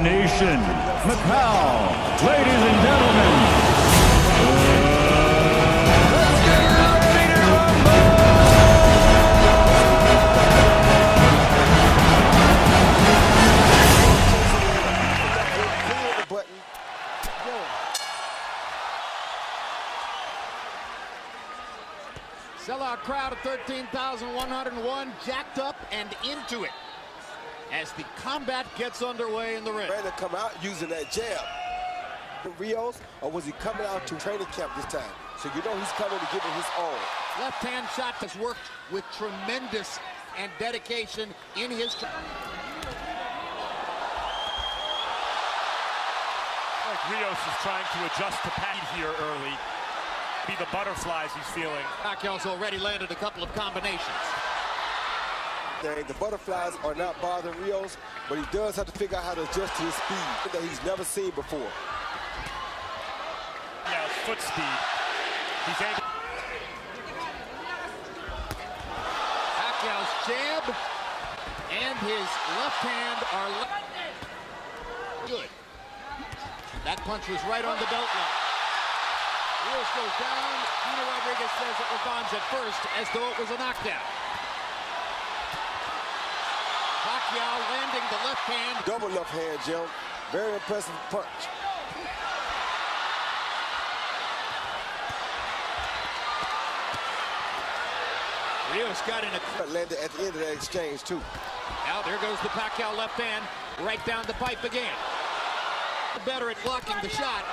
nation, Macau. Ladies and gentlemen, let's get ready to rumble! Sellout crowd of 13,101, jacked up and into it as the combat gets underway in the ring. Brandon come out using that jab. Rios, or was he coming out to training camp this time? So you know he's coming to give it his all. Left-hand shot has worked with tremendous and dedication in his... Like Rios is trying to adjust to Patty here early. Be the butterflies he's feeling. Pacquiao's already landed a couple of combinations. The butterflies are not bothering Rios, but he does have to figure out how to adjust to his speed that he's never seen before. Yeah, his foot speed. He's able. Pacquiao's jab and his left hand are good. That punch was right on the belt line. Rios goes down. Gina Rodriguez says it was Bonds at first, as though it was a knockdown. Pacquiao landing the left hand. Double left hand, Jim. Very impressive punch. Rios got in a... Landed at the end of that exchange, too. Now there goes the Pacquiao left hand, right down the pipe again. Better at blocking the shot,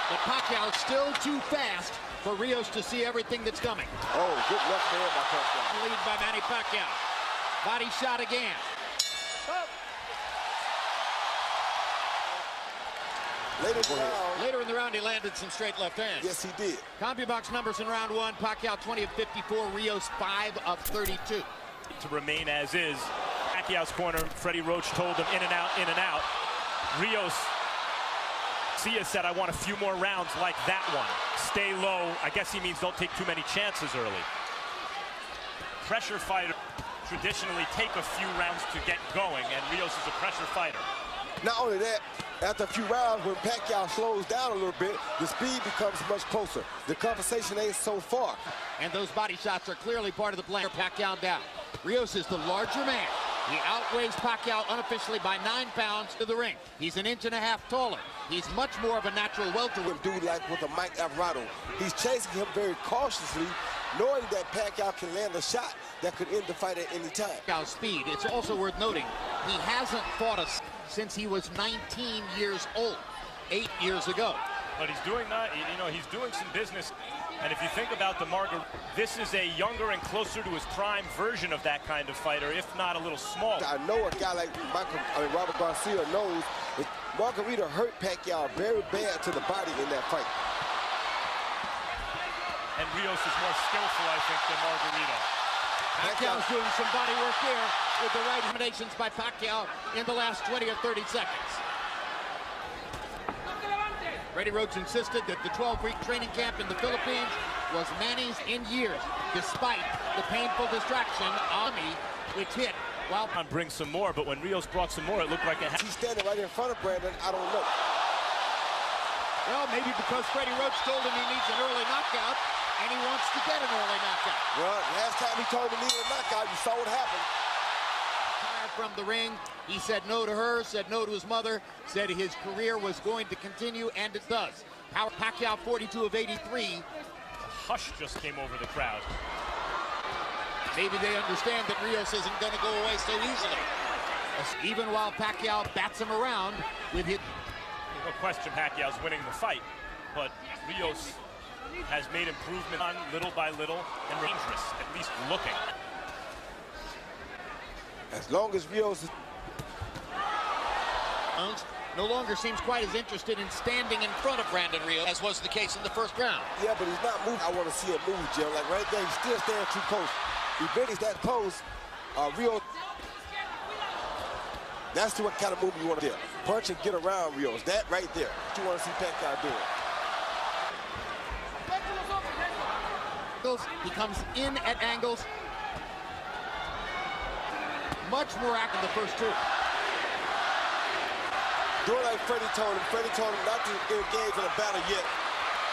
but Pacquiao still too fast for Rios to see everything that's coming. Oh, good left hand by Pacquiao. Lead by Manny Pacquiao. Body shot again. Later in the round, he landed some straight left hands. Yes, he did. CompuBox numbers in round one. Pacquiao 20 of 54, Rios 5 of 32. To remain as is. Pacquiao's corner, Freddie Roach told him in and out, in and out. Rios, Sia said, I want a few more rounds like that one. Stay low. I guess he means don't take too many chances early. Pressure fighter traditionally take a few rounds to get going, and Rios is a pressure fighter. Not only that, after a few rounds, when Pacquiao slows down a little bit, the speed becomes much closer. The conversation ain't so far. And those body shots are clearly part of the plan. Pacquiao down. Rios is the larger man. He outweighs Pacquiao unofficially by 9 pounds to the ring. He's an inch and a half taller. He's much more of a natural welterweight. Dude like with a Mike Alvarado. He's chasing him very cautiously, knowing that Pacquiao can land a shot that could end the fight at any time. Pacquiao's speed. It's also worth noting, he hasn't fought us since he was 19 years old, 8 years ago. But he's doing that, you know, he's doing some business. And if you think about the Margaret, this is a younger and closer to his prime version of that kind of fighter, if not a little smaller. I know a guy like Robert Garcia knows that Margarita hurt Pacquiao very bad to the body in that fight. And Rios is more skillful, I think, than Margarita. Pacquiao's doing some body work here with the right combinations by Pacquiao in the last 20 or 30 seconds. Freddie Roach insisted that the 12-week training camp in the Philippines was Manny's in years, despite the painful distraction Ami, which hit while... Bring some more, but when Rios brought some more, it looked like it... He's standing right in front of Brandon, I don't know. Well, maybe because Freddie Roach told him he needs an early knockout, and he wants to get an early knockout. Well, last time he told him he needed a knockout, you saw what happened. From the ring, he said no to her, said no to his mother, said his career was going to continue, and it does. Pacquiao 42 of 83. A hush just came over the crowd. Maybe they understand that Rios isn't going to go away so easily. Even while Pacquiao bats him around with his... No question Pacquiao's winning the fight, but Rios has made improvement on little by little and dangerous, at least looking. As long as Rios is... no longer seems quite as interested in standing in front of Brandon Rios as was the case in the first round. Yeah, but he's not moving. I want to see him move, Jim. Like right there, he's still standing too close. If Benny's that close, Rios... That's the kind of move you want to do. Punch and get around Rios. That right there. What you want to see Pacquiao doing. He comes in at angles. Much more active the first two. doing like Freddie told him. Freddie told him not to engage in a battle yet.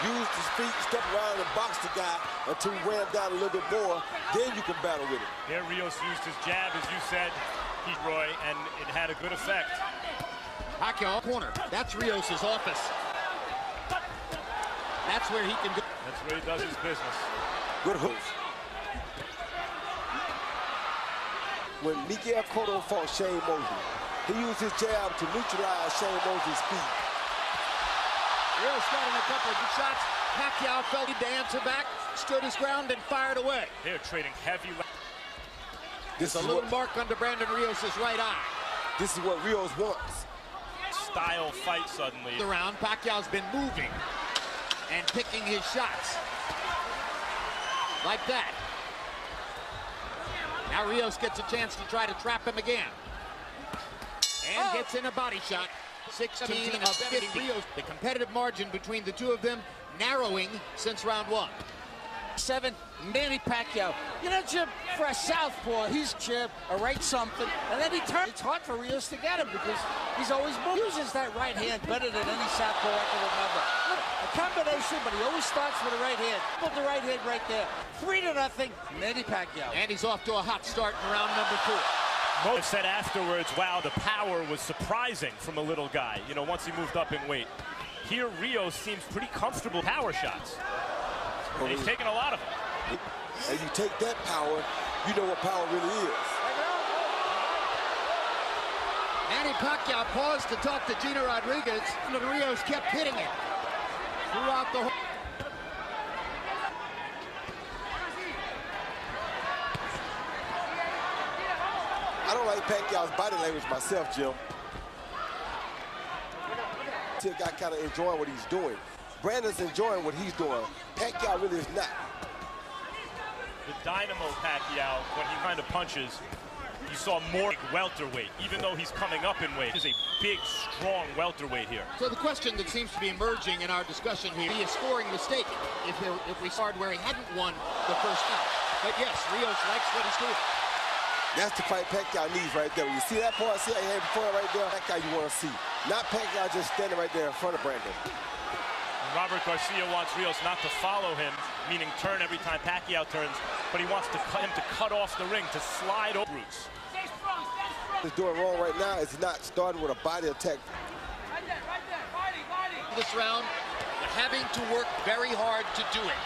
Use his feet, step around and box the guy until he wear him down a little bit more. Then you can battle with him. There, Rios used his jab, as you said, Roy, and it had a good effect. Pacquiao corner. That's Rios' office. That's where he can do. That's where he does his business. Good hooks. When Miguel Cotto fought Shane Mosley, he used his jab to neutralize Shane Mosley's speed. Rios got in a couple of good shots. Pacquiao felt to answer back, stood his ground, and fired away. They're trading heavy. This is a little mark under Brandon Rios' right eye. This is what Rios wants. Style fight suddenly. The round, Pacquiao's been moving and picking his shots. Like that. Now Rios gets a chance to try to trap him again. And gets in a body shot. 16 of 50. Rios. The competitive margin between the two of them narrowing since round one. 7, Manny Pacquiao. You know, Jim, for a southpaw, he's jab, a right something, and then he turns. It's hard for Rios to get him because he's always uses that right hand better than any southpaw I can remember. A combination, but he always starts with the right hand. Put the right hand right there. 3-0, Manny Pacquiao. And he's off to a hot start in round number 4. Mo said afterwards, wow, the power was surprising from a little guy, you know, once he moved up in weight. Here, Rios seems pretty comfortable power shots. And he's taking a lot of them. And you take that power, you know what power really is. Manny Pacquiao paused to talk to Gina Rodriguez, and Rios kept hitting it throughout the whole. I don't like Pacquiao's body language myself, Jim. The guy kind of enjoying what he's doing. Brandon's enjoying what he's doing. Pacquiao really is not. The dynamo Pacquiao, when he kind of punches, you saw more welterweight, even though he's coming up in weight. He's a big, strong welterweight here. So the question that seems to be emerging in our discussion here, be a scoring mistake if we started where he hadn't won the first round. But yes, Rios likes what he's doing. That's the fight Pacquiao needs right there. When you see that part, see how he had before right there? Pacquiao you want to see. Not Pacquiao just standing right there in front of Brandon. Robert Garcia wants Rios not to follow him, meaning turn every time Pacquiao turns, but he wants him to cut off the ring, to slide over routes. What he's doing wrong right now is not starting with a body attack. This round, having to work very hard to do it.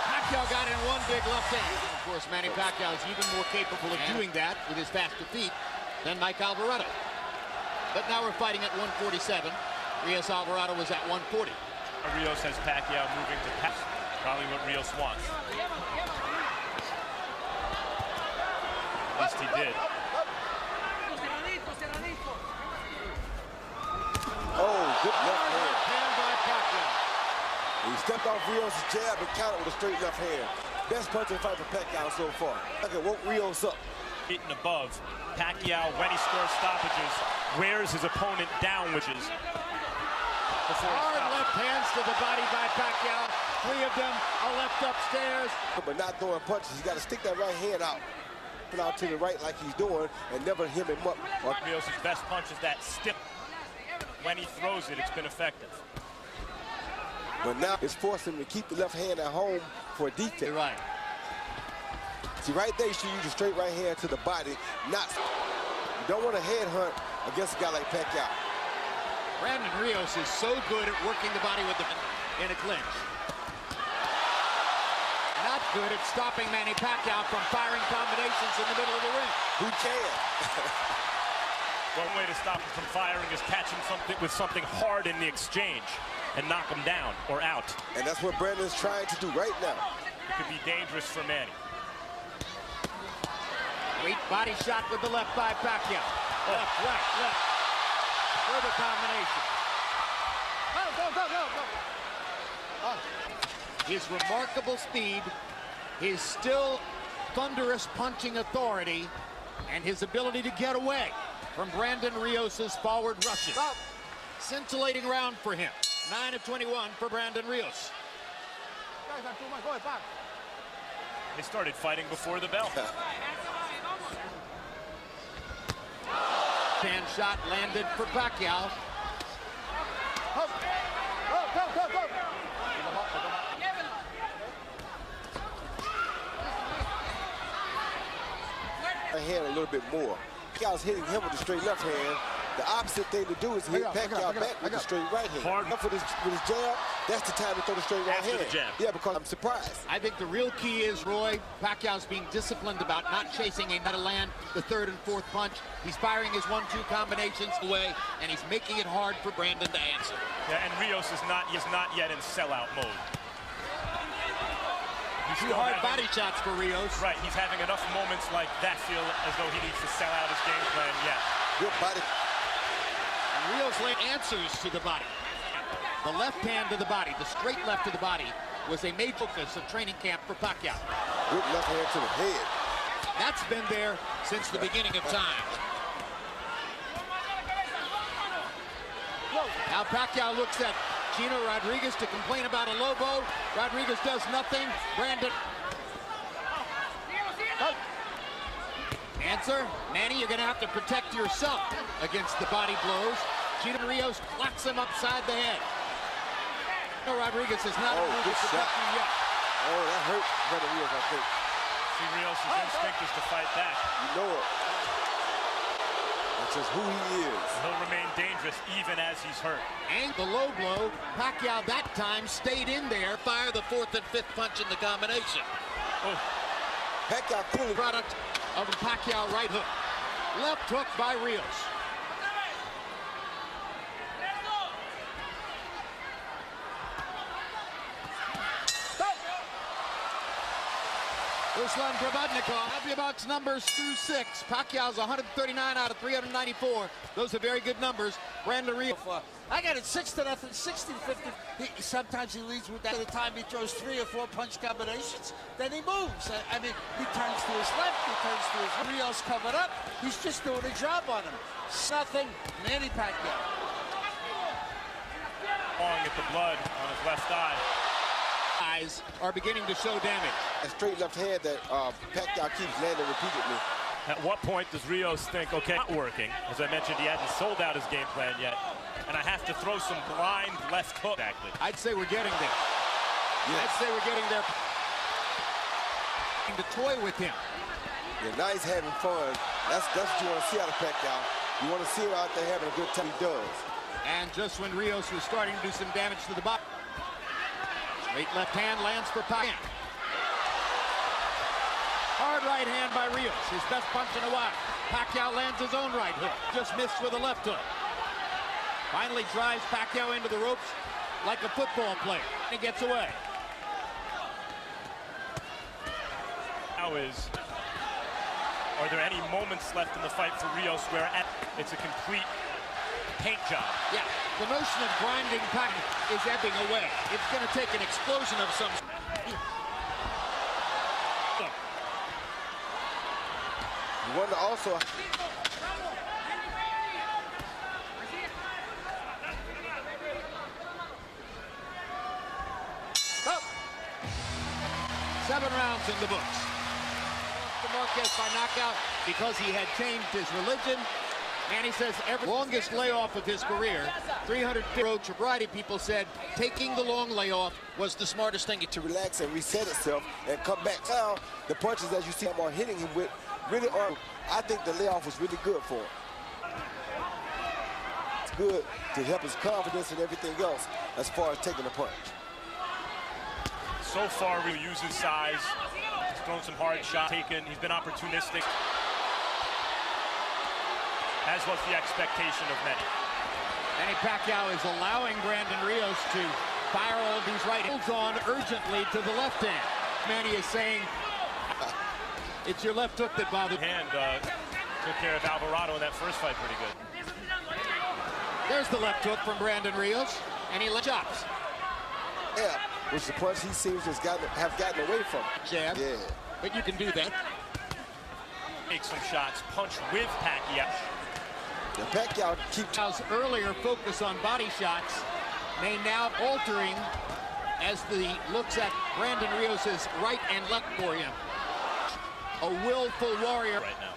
Pacquiao got in one big left hand. Of course, Manny Pacquiao is even more capable of doing that with his faster feet than Mike Alvarado. But now we're fighting at 147. Rios Alvarado was at 140. Rios has Pacquiao moving to pass. Probably what Rios wants. At least he did. Oh, good left hand. Hand by Pacquiao. He stepped off Rios' jab and countered with a straight left hand. Best punching fight for Pacquiao so far. I can woke Rios up. Hitting above. Pacquiao, when he scores stoppages, wears his opponent down, which is hard left hands to the body by Pacquiao. 3 of them are left upstairs. But not throwing punches. He's got to stick that right hand out. Put out to the right like he's doing and never hem him up. Rios' best punch is that stiff. When he throws it, it's been effective. But now it's forcing him to keep the left hand at home for defense. You're right. See, right there, you should use a straight right hand to the body. You don't want to headhunt against a guy like Pacquiao. Brandon Rios is so good at working the body with in a clinch. Not good at stopping Manny Pacquiao from firing combinations in the middle of the ring. Who can? One way to stop him from firing is catch him with something hard in the exchange and knock him down or out. And that's what Brandon's trying to do right now. It could be dangerous for Manny. Great body shot with the left by Pacquiao. Left, right, left. Further combination. Go. His remarkable speed, his still thunderous punching authority, and his ability to get away from Brandon Rios' forward rushes. Scintillating round for him. 9 of 21 for Brandon Rios. They started fighting before the bell. Hand shot landed for Pacquiao. Go. Hand a little bit more. Pacquiao's hitting him with the straight left hand. The opposite thing to do is hit Pacquiao back with the straight right hand. Hard. With his jab, that's the time to throw the straight right hand. The jab. Yeah, because I'm surprised. I think the real key is, Roy, Pacquiao's being disciplined about not chasing a to land the third and fourth punch. He's firing his 1-2 combinations away, and he's making it hard for Brandon to answer. Yeah, and Rios is not yet in sellout mode. He's Two still hard having, body shots for Rios. Right, he's having enough moments like that feel as though he needs to sell out his game plan yet. Good body. And Rios answers to the body. The left hand to the body, the straight left to the body, was a main focus of training camp for Pacquiao. Good left hand to the head. That's been there since the beginning of time. Now Pacquiao looks at Gino Rodriguez to complain about a Lobo. Rodriguez does nothing. Brandon. Answer, Manny, you're going to have to protect yourself against the body blows. Gino Rios clocks him upside the head. Gino Rodriguez has not moved to protect him yet. Oh, that hurt Brandon Rios, I think. See, Rios' instinct is to fight back. You know it. That's just who he is. He'll remain dangerous even as he's hurt. And the low blow, Pacquiao that time stayed in there, fire the fourth and fifth punch in the combination. Oh. Pacquiao fully Product of a Pacquiao right hook. Left hook by Rios. Ruslan Pravadnikov, Abubuck's numbers through 6. Pacquiao's 139 out of 394. Those are very good numbers. Brandon Rios. I got it 6-0, 60-50. Sometimes he leads with that. At the time he throws 3 or 4 punch combinations, then he moves. I mean, he turns to his left, he turns to his right. Rios covered up. He's just doing a job on him. Nothing. Manny Pacquiao. Long at the blood on his left eye. Eyes are beginning to show damage. a straight left hand that Pacquiao keeps landing repeatedly. At what point does Rios think, okay, not working? As I mentioned, he hasn't sold out his game plan yet. And I have to throw some blind left hook. Exactly. I'd say we're getting there. Yes. I'd say we're getting there. To toy with him. Yeah, now he's having fun. That's what you want to see out of Pacquiao. You want to see him out there having a good time. He does. And just when Rios was starting to do some damage to the body. Straight left hand lands for Pacquiao. Hard right hand by Rios, his best punch in a while. Pacquiao lands his own right hook. Just missed with a left hook. Finally drives Pacquiao into the ropes like a football player. He gets away. Now are there any moments left in the fight for Rios where it's a complete paint job? Yeah, the notion of grinding Pacquiao is ebbing away. It's going to take an explosion of some. You wonder also. Oh. 7 rounds in the books. Marquez by knockout because he had changed his religion. Manny says every longest layoff of his career, 300 approach. A variety of people said taking the long layoff was the smartest thing. To relax and reset itself and come back. Now, the punches, as you see him are hitting him with, really are. I think the layoff was really good for him. It's good to help his confidence and everything else as far as taking a punch. So far, Rio uses size. He's thrown some hard shots, he's been opportunistic. As was the expectation of many. Manny Pacquiao is allowing Brandon Rios to fire all of these right hands on urgently to the left hand. Manny is saying, it's your left hook that bothered. Hand took care of Alvarado in that first fight pretty good. There's the left hook from Brandon Rios, and he chops. Yeah, which the punch he seems to have gotten away from. Jab. Yeah. But you can do that. Make some shots, punch with Pacquiao. The Pacquiao keeps Pacquiao's earlier focus on body shots may now altering as the looks at Brandon Rios' right and left for him. A willful warrior right now.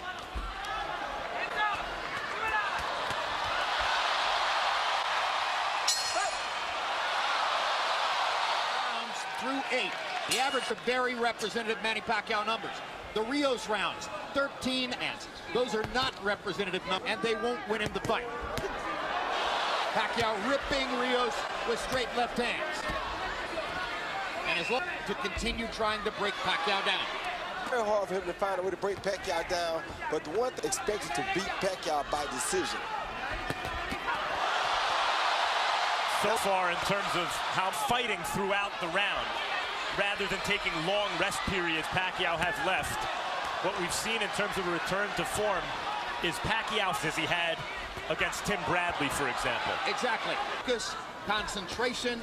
Rounds through 8. The average of very representative Manny Pacquiao numbers. The Rios rounds, 13 ends. Those are not representative numbers, and they won't win him the fight. Pacquiao ripping Rios with straight left hands. And is looking to continue trying to break Pacquiao down. Very hard for him to find a way to break Pacquiao down, but the one expected to beat Pacquiao by decision. So far in terms of how fighting throughout the round, rather than taking long rest periods Pacquiao has left, what we've seen in terms of a return to form is Pacquiao as he had against Tim Bradley, for example. Exactly. Focus, concentration,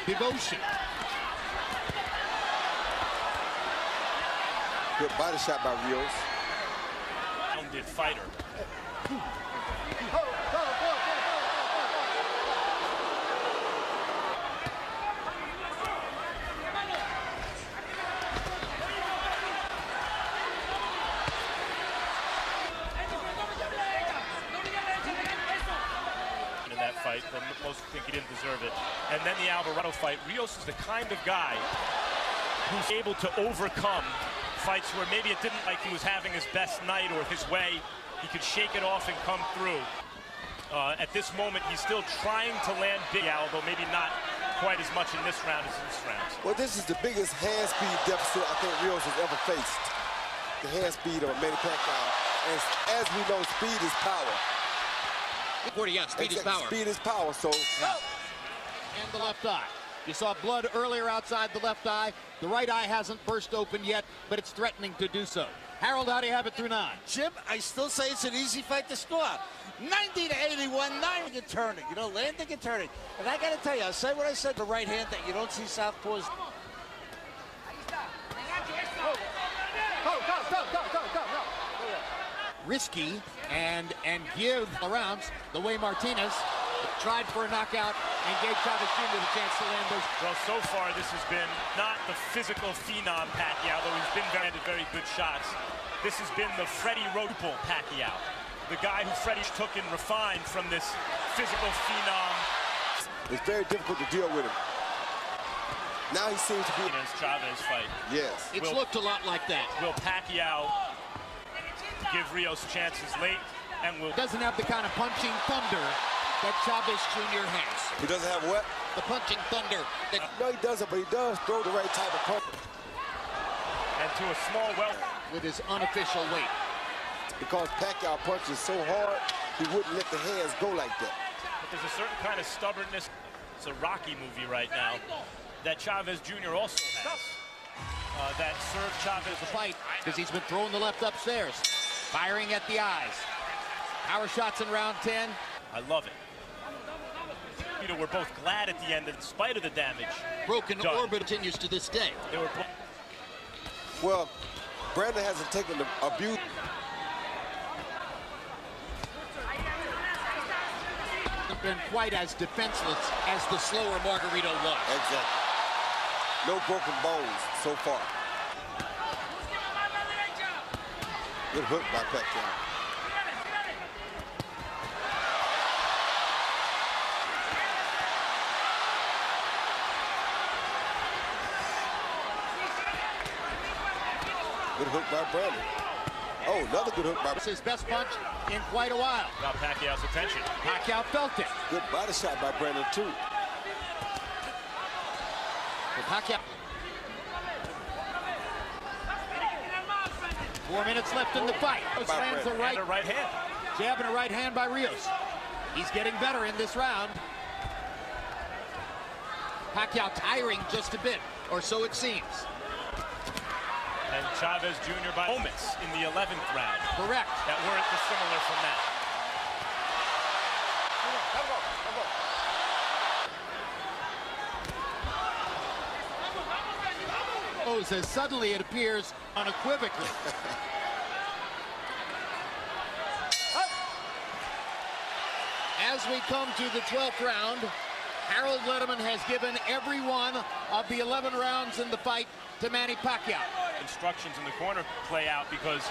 devotion. Good body shot by Rios. Rounded fighter. Fight, but most think he didn't deserve it. And then the Alvarado fight. Rios is the kind of guy who's able to overcome fights where maybe it didn't like he was having his best night or his way. He could shake it off and come through. At this moment, he's still trying to land big, although maybe not quite as much in this round as in this round. Well, this is the biggest hand speed deficit I think Rios has ever faced. The hand speed of Manny Pacquiao. And as we know, speed is power. 40, yeah, speed is power. Speed is power, so. Yeah. And the left eye. You saw blood earlier outside the left eye. The right eye hasn't burst open yet, but it's threatening to do so. Harold, how do you have it through 9? Jim, I still say it's an easy fight to score. 90-81, landing and turning. You know, landing and turning. And I got to tell you, I'll say what I said, the right hand that you don't see southpaws. Risky and give the rounds the way Martinez tried for a knockout and gave Chavez Jr. the chance to land those. Well, so far this has been not the physical phenom Pacquiao, though he's been very good shots. This has been the Freddie Roach Pacquiao, the guy who Freddie took and refined from this physical phenom. It's very difficult to deal with him. Now he seems to be in his Chavez fight. Yes. It's looked a lot like that. Will Pacquiao give Rios chances late, and will doesn't have the kind of punching thunder that Chavez Jr. has. He doesn't have what? The punching thunder. That No, he doesn't, but he does throw the right type of punch. And to a small welter. With his unofficial weight. Because Pacquiao punches so hard, he wouldn't let the hands go like that. But there's a certain kind of stubbornness. It's a Rocky movie right now that Chavez Jr. also has. That served Chavez the fight because he's been throwing the left upstairs. Firing at the eyes. Power shots in round 10. I love it. You know, we're both glad at the end, in spite of the damage. Broken orbit continues to this day. They were well, Brandon hasn't taken the abuse. Been quite as defenseless as the slower Margarito was. Exactly. No broken bones so far. Good hook by Pacquiao. Good hook by Brandon. Oh, another good hook by... It's his best punch in quite a while. Got Pacquiao's attention. Pacquiao felt it. Good body shot by Brandon, too. For Pacquiao. 4 minutes left in the fight. Lands a right hand. Jab and a right hand by Rios. He's getting better in this round. Pacquiao tiring just a bit, or so it seems. And Chavez Jr. by moments in the 11th round. Correct. That weren't dissimilar from that. As suddenly it appears unequivocally. As we come to the 12th round, Harold Letterman has given every one of the 11 rounds in the fight to Manny Pacquiao. Instructions in the corner play out because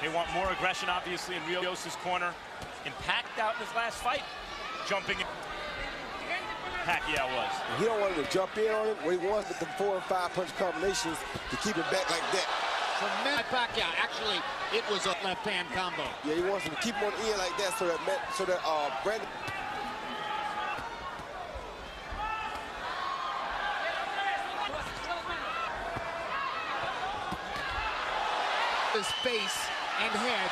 they want more aggression, obviously, in Rios' corner. And Pacquiao in his last fight, jumping in. Pacquiao was. He don't want him to jump in on him. What he wants with the 4 and 5 punch combinations to keep him back like that. From Manny Pacquiao, actually, it was a left-hand combo. Yeah, he wants him to keep him on the end like that so that Brandon. His face and head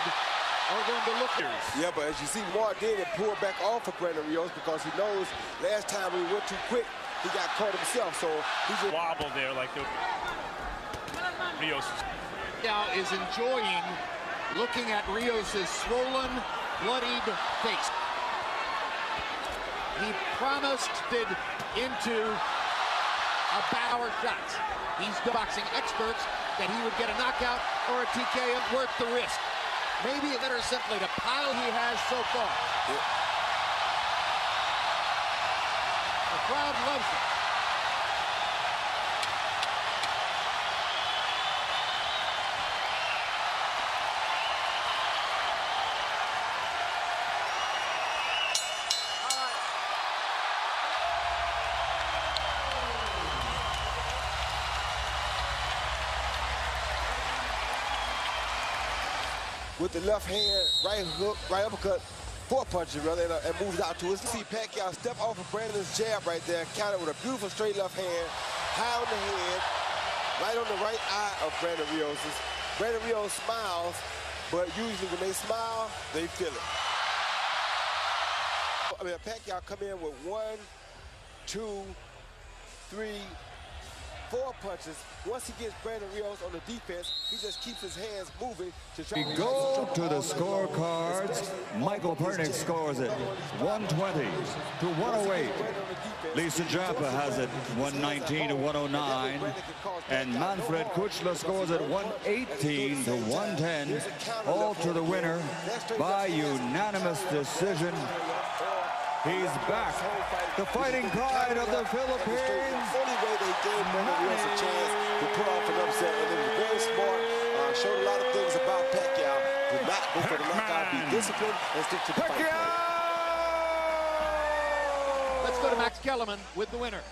are going to look here. Yeah, but as you see, Mark did pull back off of Brandon Rios because he knows last time he went too quick, he got caught himself. So he's just Wobble there like the Rios. Now is enjoying looking at Rios' swollen, bloodied face. He promised it into a power shot. He's boxing experts that he would get a knockout or a TKO worth the risk. Maybe it's better simply to pile he has so far. Yeah. The crowd loves it. with the left hand, right hook, right uppercut, 4 punches rather, and moves out to his. See Pacquiao step off of Brandon's jab right there, counter with a beautiful straight left hand, high on the head, right on the right eye of Brandon Rios's. Brandon Rios smiles, but usually when they smile, they feel it. I mean, Pacquiao come in with 1, 2, 3, 4 punches. Once he gets Brandon Rios on the defense, he just keeps his hands moving to try We go to the scorecards. Michael Pernick scores it 120 to 108. Lisa Jaffa has it 119 to 109. And Manfred Kuchler scores it 118 to 110. All to the winner by unanimous decision. He's back. The fighting pride of the Philippines. The only way they gave Brandon Rios a chance to pull off an upset, and it was very smart. Showed a lot of things about Pacquiao. Did not go for the knockout, be disciplined, and stick to the fight. Let's go to Max Kellerman with the winner.